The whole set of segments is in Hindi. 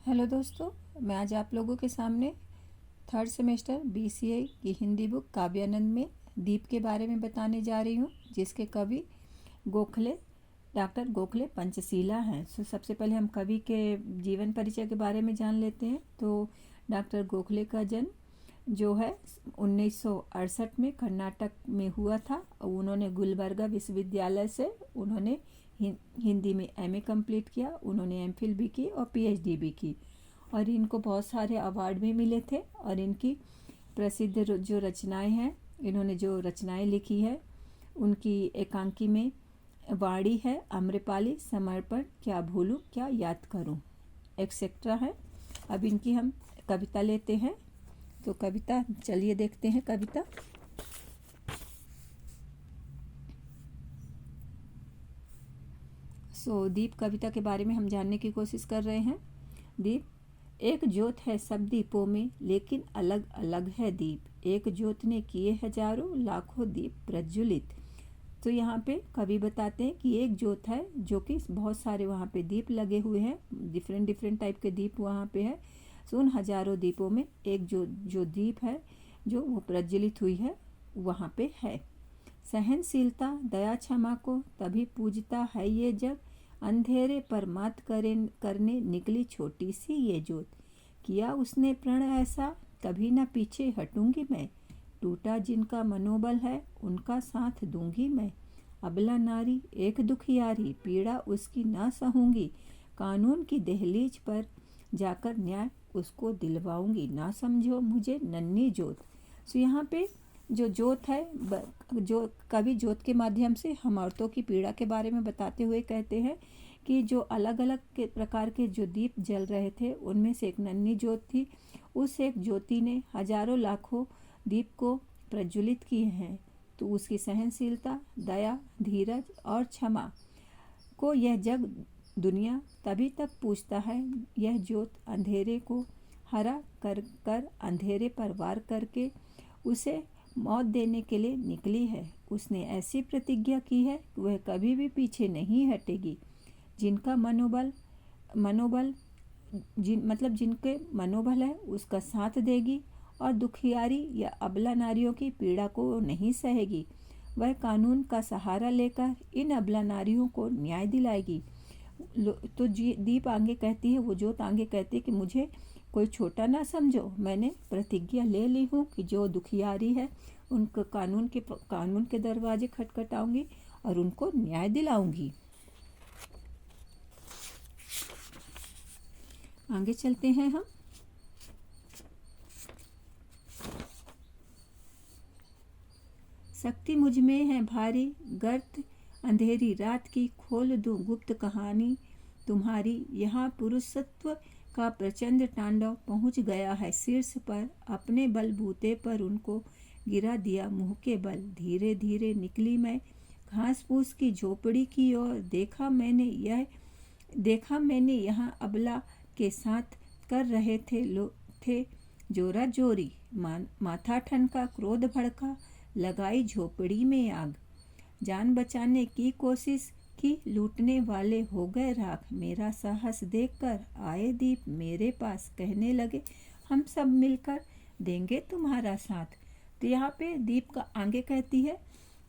हेलो दोस्तों, मैं आज आप लोगों के सामने थर्ड सेमेस्टर बीसीए की हिंदी बुक काव्यानंद में दीप के बारे में बताने जा रही हूँ, जिसके कवि गोखले डॉक्टर गोखले पंचशीला हैं। सबसे पहले हम कवि के जीवन परिचय के बारे में जान लेते हैं। तो डॉक्टर गोखले का जन्म जो है 1968 में कर्नाटक में हुआ था। उन्होंने गुलबर्गा विश्वविद्यालय से उन्होंने हिंदी में एमए कंप्लीट किया। उन्होंने एमफिल भी की और पीएचडी भी की और इनको बहुत सारे अवार्ड भी मिले थे। और इनकी प्रसिद्ध जो रचनाएं हैं, इन्होंने जो रचनाएं लिखी है उनकी एकांकी में वाणी है, आम्रपाली, समर्पण, क्या भूलूं क्या याद करूं, एक्सेट्रा है। अब इनकी हम कविता लेते हैं। तो कविता चलिए देखते हैं कविता। दीप कविता के बारे में हम जानने की कोशिश कर रहे हैं। दीप एक ज्योत है सब दीपों में, लेकिन अलग अलग है दीप। एक ज्योत ने किए हजारों लाखों दीप प्रज्वलित। तो यहाँ पे कवि बताते हैं कि एक ज्योत है जो कि बहुत सारे वहाँ पे दीप लगे हुए हैं, डिफरेंट टाइप के दीप वहाँ पे है। उन हजारों दीपों में एक जो दीप है जो वो प्रज्वलित हुई है वहाँ पे है। सहनशीलता दया क्षमा को तभी पूजता है ये जग, अंधेरे पर मात करने निकली छोटी सी ये ज्योत। किया उसने प्रण ऐसा, कभी न पीछे हटूंगी मैं। टूटा जिनका मनोबल है उनका साथ दूंगी मैं। अबला नारी एक दुखियारी, पीड़ा उसकी ना सहूंगी। कानून की दहलीज पर जाकर न्याय उसको दिलवाऊंगी। ना समझो मुझे नन्ही ज्योत। यहाँ पे जो ज्योत है, जो कवि ज्योत के माध्यम से हम औरतों की पीड़ा के बारे में बताते हुए कहते हैं कि जो अलग अलग के प्रकार के जो दीप जल रहे थे उनमें से एक नन्ही ज्योत थी। उस एक ज्योति ने हजारों लाखों दीप को प्रज्वलित किए हैं। तो उसकी सहनशीलता, दया, धीरज और क्षमा को यह जग दुनिया तभी तक पूछता है। यह ज्योत अंधेरे को हरा कर अंधेरे पर वार करके उसे मौत देने के लिए निकली है। उसने ऐसी प्रतिज्ञा की है कि वह कभी भी पीछे नहीं हटेगी। जिनका मनोबल जिनके मनोबल है उसका साथ देगी और दुखियारी या अबला नारियों की पीड़ा को नहीं सहेगी। वह कानून का सहारा लेकर इन अबला नारियों को न्याय दिलाएगी। तो दीप आगे कहती है, वो ज्योत आगे कहती है कि मुझे कोई छोटा ना समझो। मैंने प्रतिज्ञा ले ली हूँ कि जो दुखियारी है उनको कानून के दरवाजे खटखटाऊंगी और उनको न्याय दिलाऊंगी। आगे चलते हैं हम। शक्ति मुझ में है भारी, गर्त अंधेरी रात की खोल दूं गुप्त कहानी तुम्हारी। यहाँ पुरुषत्व का प्रचंड तांडव पहुँच गया है शीर्ष पर। अपने बलबूते पर उनको गिरा दिया मुंह के बल। धीरे धीरे निकली मैं घास फूस की झोपड़ी की ओर। देखा मैंने यहाँ अबला के साथ कर रहे थे जोरा जोरी। माथा ठनका, क्रोध भड़का, लगाई झोपड़ी में आग। जान बचाने की कोशिश की, लूटने वाले हो गए राख। मेरा साहस देखकर आए दीप मेरे पास, कहने लगे हम सब मिलकर देंगे तुम्हारा साथ। तो यहाँ पे दीप का आगे कहती है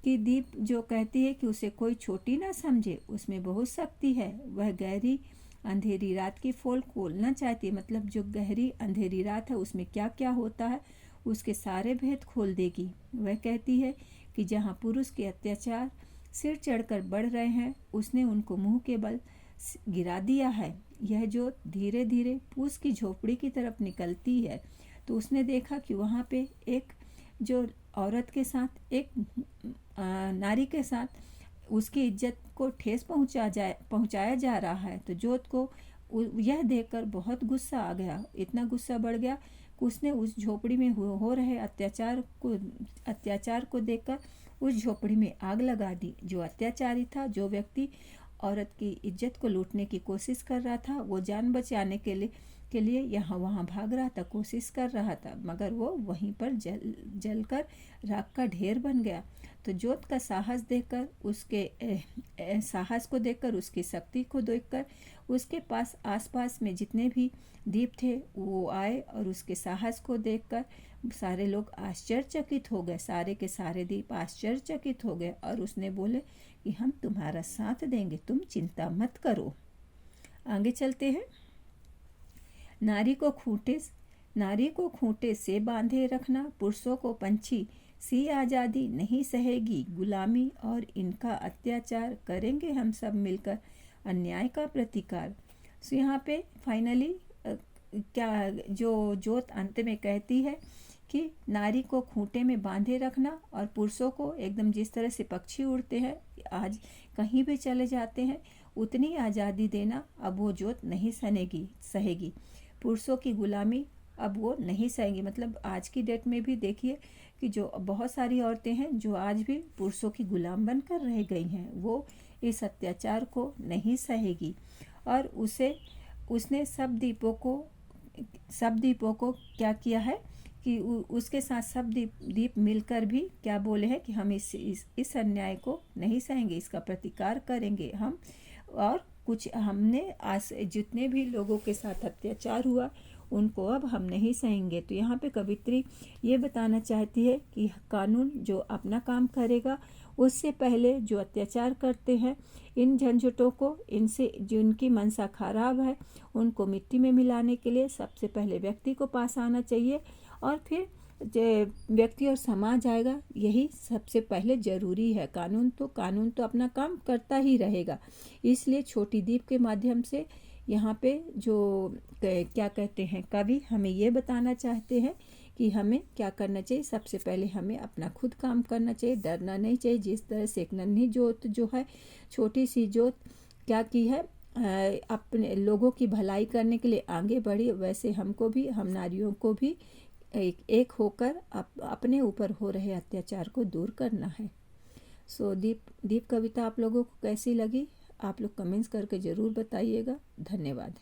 कि दीप जो कहती है कि उसे कोई छोटी ना समझे, उसमें बहुत शक्ति है। वह गहरी अंधेरी रात की पोल खोलना चाहती है। मतलब जो गहरी अंधेरी रात है उसमें क्या क्या होता है उसके सारे भेद खोल देगी। वह कहती है कि जहाँ पुरुष के अत्याचार सिर चढ़कर बढ़ रहे हैं उसने उनको मुंह के बल गिरा दिया है। यह जो धीरे धीरे फूस की झोपड़ी की तरफ निकलती है तो उसने देखा कि वहाँ पे एक जो औरत के साथ, एक नारी के साथ उसकी इज्जत को ठेस पहुंचाया जा रहा है। तो जोत को यह देखकर बहुत गुस्सा आ गया। इतना गुस्सा बढ़ गया कि उसने उस झोपड़ी में हो रहे अत्याचार को देखकर उस झोपड़ी में आग लगा दी। जो अत्याचारी था, जो व्यक्ति औरत की इज्जत को लूटने की कोशिश कर रहा था, वो जान बचाने के लिए यहाँ वहाँ भाग रहा था, कोशिश कर रहा था, मगर वो वहीं पर जलकर राख का ढेर बन गया। तो जोत का साहस देखकर, उसके साहस को देखकर, उसकी शक्ति को देखकर उसके पास आसपास में जितने भी दीप थे वो आए और उसके साहस को देखकर सारे लोग आश्चर्यचकित हो गए। सारे के सारे दीप आश्चर्यचकित हो गए और उसने बोले कि हम तुम्हारा साथ देंगे, तुम चिंता मत करो। आगे चलते हैं। नारी को खूंटे से बांधे रखना, पुरुषों को पंछी सी आज़ादी नहीं सहेगी। गुलामी और इनका अत्याचार करेंगे हम सब मिलकर अन्याय का प्रतिकार। सो यहाँ पे फाइनली क्या जो जोत अंत में कहती है कि नारी को खूंटे में बांधे रखना और पुरुषों को एकदम जिस तरह से पक्षी उड़ते हैं, आज कहीं भी चले जाते हैं, उतनी आज़ादी देना। अब वो जोत नहीं सहेगी। पुरुषों की गुलामी अब वो नहीं सहेंगी। मतलब आज की डेट में भी देखिए कि जो बहुत सारी औरतें हैं जो आज भी पुरुषों की गुलाम बनकर रह गई हैं, वो इस अत्याचार को नहीं सहेगी। और उसने सब दीपों को क्या किया है कि उसके साथ सब दीप मिलकर भी क्या बोले हैं कि हम इस अन्याय को नहीं सहेंगे, इसका प्रतिकार करेंगे हम। और कुछ हमने आज जितने भी लोगों के साथ अत्याचार हुआ उनको अब हम नहीं सहेंगे। तो यहाँ पे कवित्री ये बताना चाहती है कि कानून जो अपना काम करेगा, उससे पहले जो अत्याचार करते हैं इन झंझटों को, इनसे जिनकी मनसा खराब है उनको मिट्टी में मिलाने के लिए सबसे पहले व्यक्ति को पास आना चाहिए और फिर व्यक्ति और समाज आएगा। यही सबसे पहले ज़रूरी है। कानून तो अपना काम करता ही रहेगा। इसलिए छोटी दीप के माध्यम से यहाँ पे जो क्या कहते हैं कवि हमें ये बताना चाहते हैं कि हमें क्या करना चाहिए। सबसे पहले हमें अपना खुद काम करना चाहिए, डरना नहीं चाहिए। जिस तरह से एक नन्ही जोत जो है, छोटी सी जोत क्या की है, अपने लोगों की भलाई करने के लिए आगे बढ़ी, वैसे हमको भी, हम नारियों को भी एक होकर अपने ऊपर हो रहे अत्याचार को दूर करना है। सो दीप कविता आप लोगों को कैसी लगी, आप लोग कमेंट्स करके ज़रूर बताइएगा। धन्यवाद।